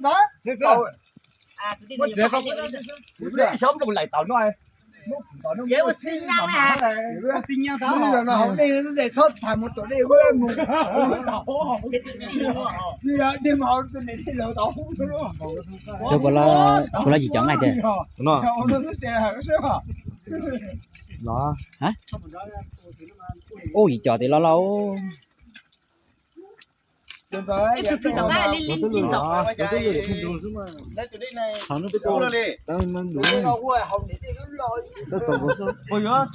đó sớm nó lại tao nói dễ mà xin nhau nè xin nhau tao bây giờ nó không đi nó để sốt thành một chỗ đi với em một đi ra đi mà tôi này đi lỡ tao tôi có là gì chẳng này thế nó đó hả ôi chó thì lo lâu Chúng tôi nó tới cô đi tao mang đủ tao tổng có số ôi nhá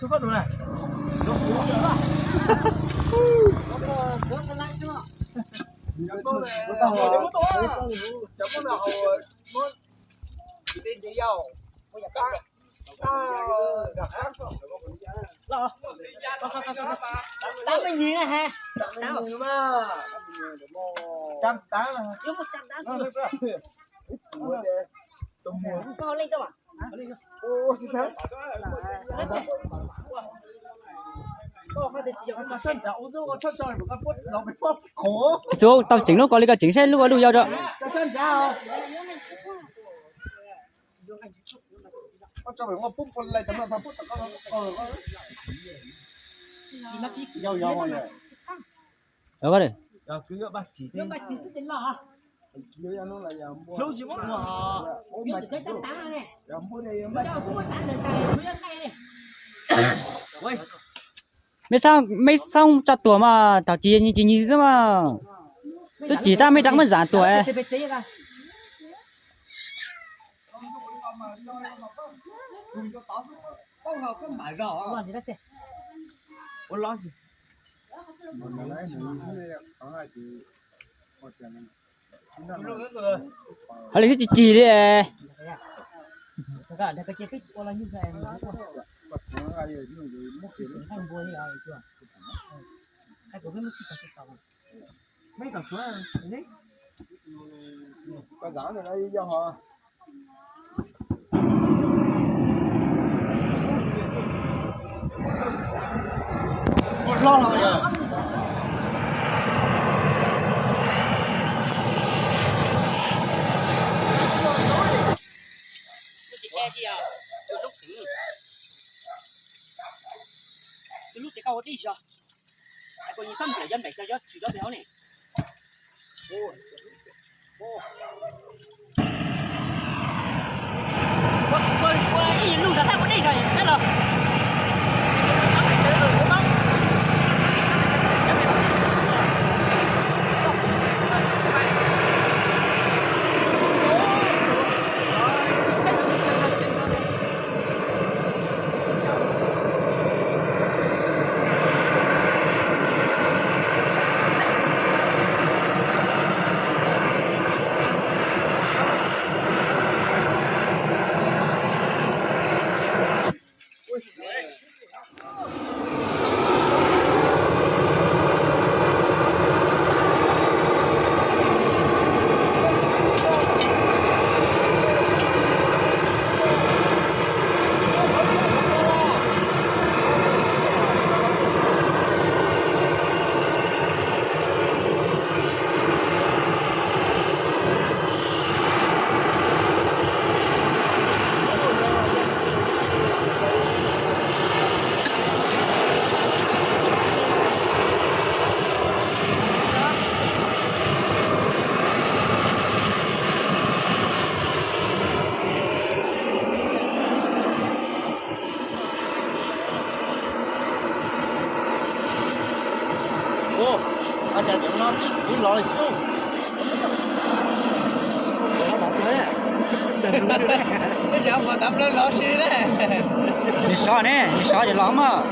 chưa phát rồi này tám mươi nghìn ha trăm tám là đúng 180 con lên đâu à ô sao số tao chỉnh lúc có lý cái chỉnh xe lúc có lưu giao cho cho mình một phút con lại tấm là 3 phút nhau nhau rồi đó có đi cứ bác chỉ thế lâu chỉ muốn mua cái trăm tám này bây giờ cũng muốn bán được này mấy sao cho tuổi mà tao chỉ nhìn thôi mà tôi chỉ ta mấy trắng mới giảm tuổi hay là cái chỉ đi mấy cả số này có giảm rồi đây do họ lo rồi lúc chỉ cao đi chưa coi như 3 dân để cho chỉ cho béo này qua lúc ra ta có đi rồi thế rồi lo lại xuống bây giờ mà tập lên lo xí đấy đi xóa thì lắm mà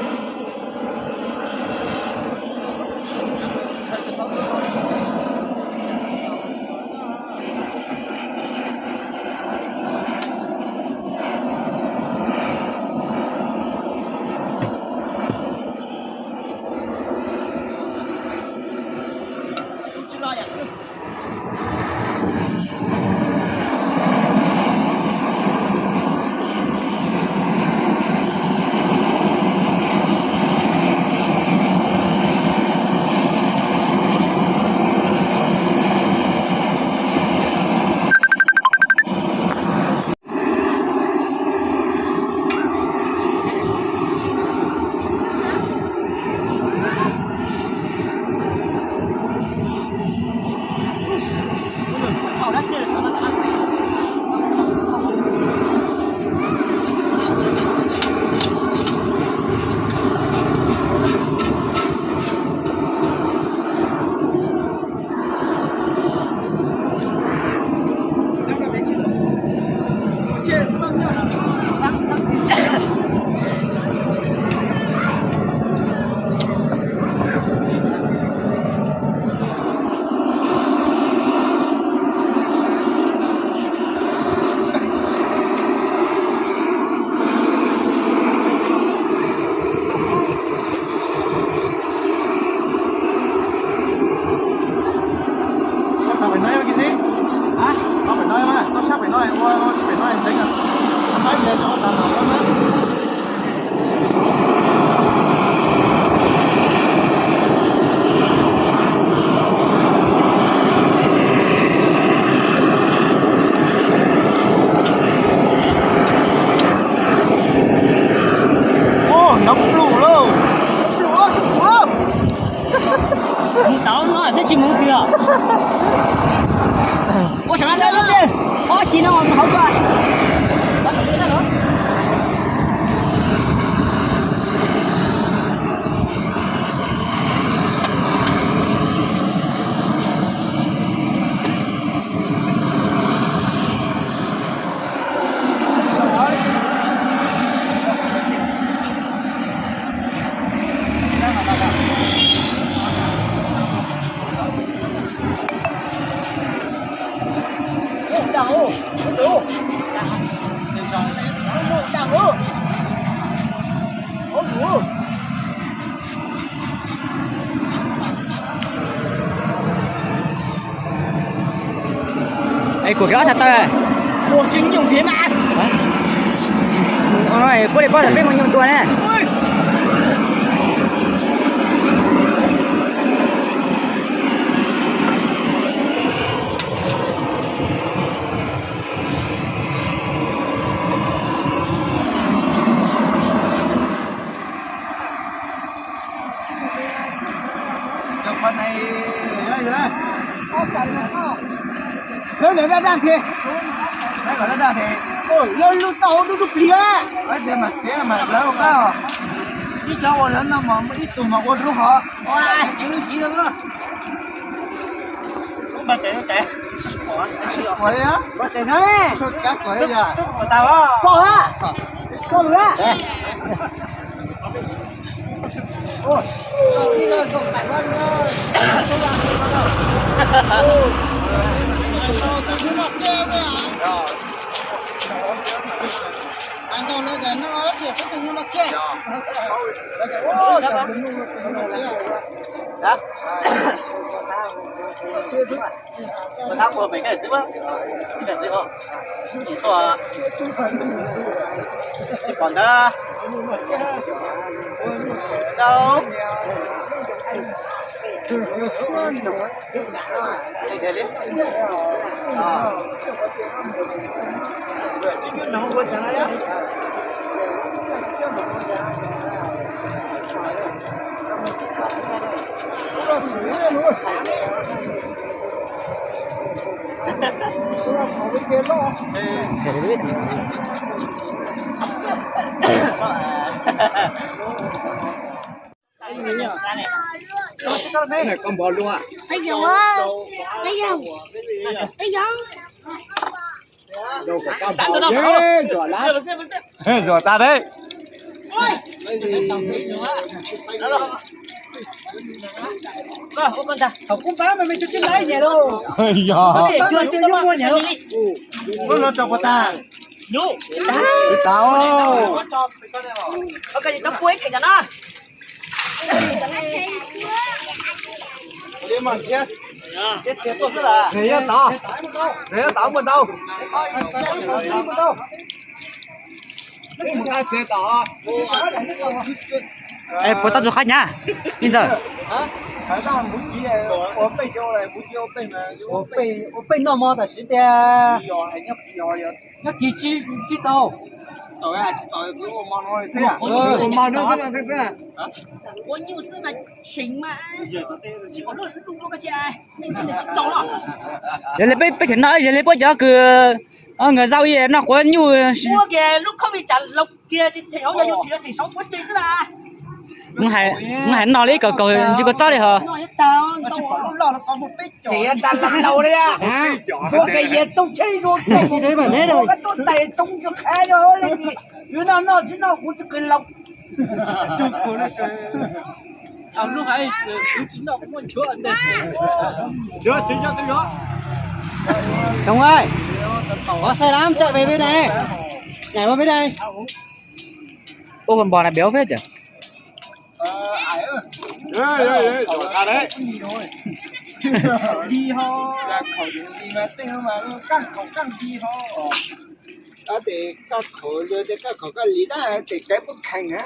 chi nó không có. Bắt được nó nữa. Ê, của cái thật tơi. Cuộc chính dùng thế mà. Ôi, cô để bao giờ biết bao nhiêu tuổi nè. Con này đây rồi đây. Nó để ra đàn thì. Đây gọi là đàn thì. Ôi, lúc tàu nó đục lìa. Đấy thế mà lớn cao. Ít cho lớn nó mà ít tụi mà con rút họ. Ôi, chạy nó chỉ được đó. Ba chạy. Ở đây á. Có chạy nó nè. Xuất các quẩy giờ. Tao á. Có hả? Có được á. Ôi, đi rồi, không phải quá nữa. Anh đâu lấy để nó chỉ có từng nó chết. Ô, đó. Đó. Mà thằng của mình cái gì vậy? Cái gì không? Chỉ có chỉ còn đó. Đâu? Đây đi. À. Nó không có chẳng ai á. Con bò luôn à? Bây giờ á, bây giờ Đâu có con Tặng bò. tôi đâu. Rồi lá. Rồi ta đấy. Ôi. Rồi, ô con ta. Không cũng phá mà mình cho chân lấy nhà đâu. Ôi giời. Để chưa chưa mua nhà đâu. Nó cho con ta. Đủ. Tao. Ok, nó cuối cái nhà nó. Đi mà chết. Chết tôi sẽ là. Để cho tao. Để cho tao mình đâu. Một cái xe tao. Ê, bố tao du khách nhá. Bây giờ. Phải ra muốn gì này,我背就来，不就背嘛？我背那么的时间，要几周？Rồi à, rồi cứ ôm mong nói thế à? Ôm mong nói thế à? Có nhiều sự mà chính mà. Chỉ có lúc lúc cái chị ai. Cháu nó. Giờ lấy bây giờ nói giờ lấy bây giờ cứ người giao gì nó có nhiều. Mua kìa lúc không bị trả lộc kia thì theo nhà yêu thì sống quá trình là. Không hay nói lấy cậu chỉ có cho đấy hả? Nói tao nó chỉ có lúc lò nó còn một bít chỉ ăn làm đầu đấy à? Có cái gì tung chơi rồi cái thế mà thế rồi. cái tung tay tung cho khai rồi lấy gì? Chứ nó chứ nó cũng cái lộc. Chụp của nó thằng lúc ấy chính nó cũng muốn chữa anh đây. Chưa, chính cho tôi đó. Đồng ơi, có xe lắm chạy về bên này, nhảy vào bên đây. Ô con bò này béo phết nhỉ? Rồi ta đấy. đi ho, khẩu đi mà tiêu mà căng đi ho. Đó thì các khẩu rồi thì các khẩu cái lý đó thì cái bức hành á.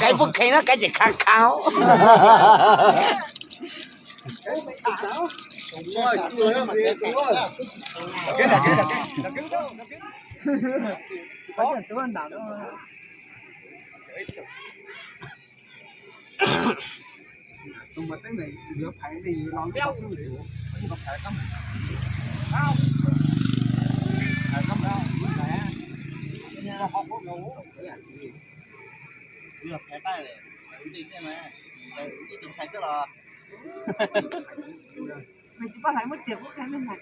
cái bức khí nó cái gì khăn khao. Mà cái này được phải thì lòng đeo không phải Không đâu, mẹ. Nó không có ngủ. Đưa cái tay này, đi thế mà. Đi tìm thành tức là Mày chỉ có lại mất tiền của cái bên này.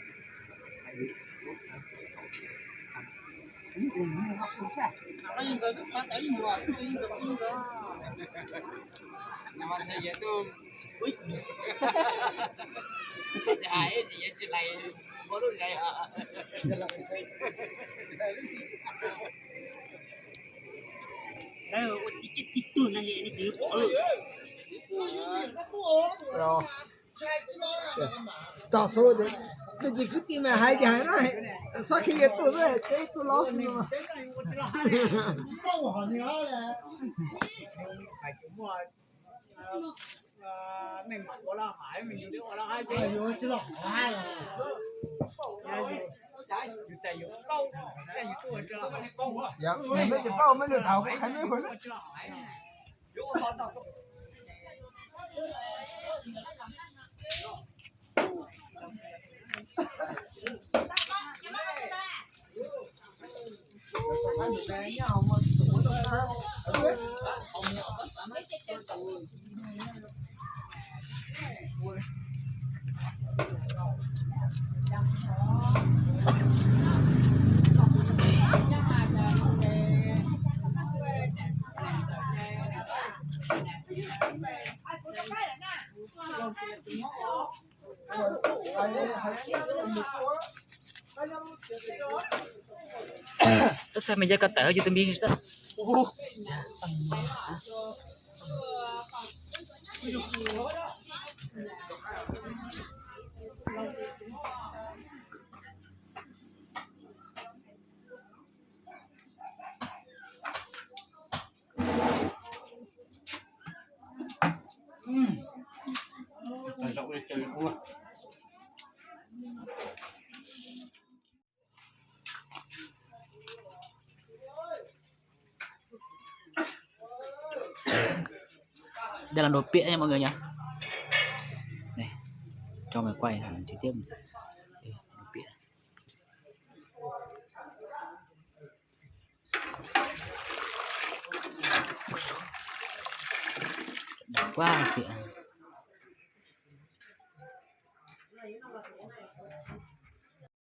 Nó nhìn rồi nó sát đấy mùa, nó nhìn rồi nó nhìn rồi. Nhưng mà thế vậy tôi Ai gì vậy chuyện này có được này hả? Đây là cái tuần này này cứ bỏ luôn. rồi. Tao số đấy. Cái gì cứ tìm mà hai cái này. Sao khi tôi về cái tôi lo gì mà. Không hỏi nữa là. Phải cũng rồi. Mình có là hải mình đi có là hai cái rồi chứ là hai dạ mình mới chụp bao mới được thầu cái mới phải Terus saya meja kata aja tembi Ustaz. Phải rộng để chơi không à? Đây là đồ pịa nha mọi người nhá. Này, cho mày quay hẳn chi tiết. Đây, đồ pịa. Đẹp quá pịa.